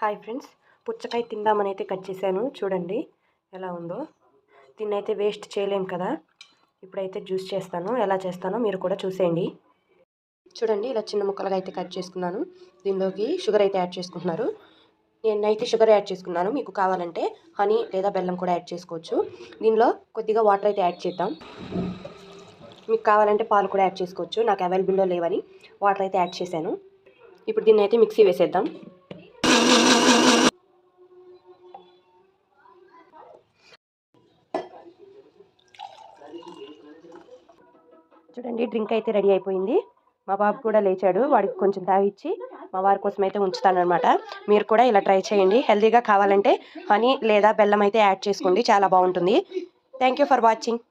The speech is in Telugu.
హాయ్ ఫ్రెండ్స్, పుచ్చకాయ తిందామని అయితే కట్ చేశాను. చూడండి ఎలా ఉందో. దీన్ని అయితే వేస్ట్ చేయలేం కదా. ఇప్పుడైతే జ్యూస్ చేస్తాను. ఎలా చేస్తానో మీరు కూడా చూసేయండి. చూడండి, ఇలా చిన్న ముక్కలుగా అయితే కట్ చేసుకున్నాను. దీనిలోకి షుగర్ అయితే యాడ్ చేసుకుంటున్నారు. నేనైతే షుగర్ యాడ్ చేసుకున్నాను. మీకు కావాలంటే హనీ లేదా బెల్లం కూడా యాడ్ చేసుకోవచ్చు. దీనిలో కొద్దిగా వాటర్ అయితే యాడ్ చేద్దాం. మీకు కావాలంటే పాలు కూడా యాడ్ చేసుకోవచ్చు. నాకు అవైలబుల్లో లేవని వాటర్ అయితే యాడ్ చేశాను. ఇప్పుడు దీన్ని అయితే మిక్సీ వేసేద్దాం. చూడండి, డ్రింక్ అయితే రెడీ అయిపోయింది. మా బాబు కూడా లేచాడు. వాడికి కొంచెం తాగిచ్చి మా వారి కోసం అయితే ఉంచుతానమాట. మీరు కూడా ఇలా ట్రై చేయండి. హెల్తీగా కావాలంటే హనీ లేదా బెల్లం అయితే యాడ్ చేసుకోండి, చాలా బాగుంటుంది. Thank you for watching.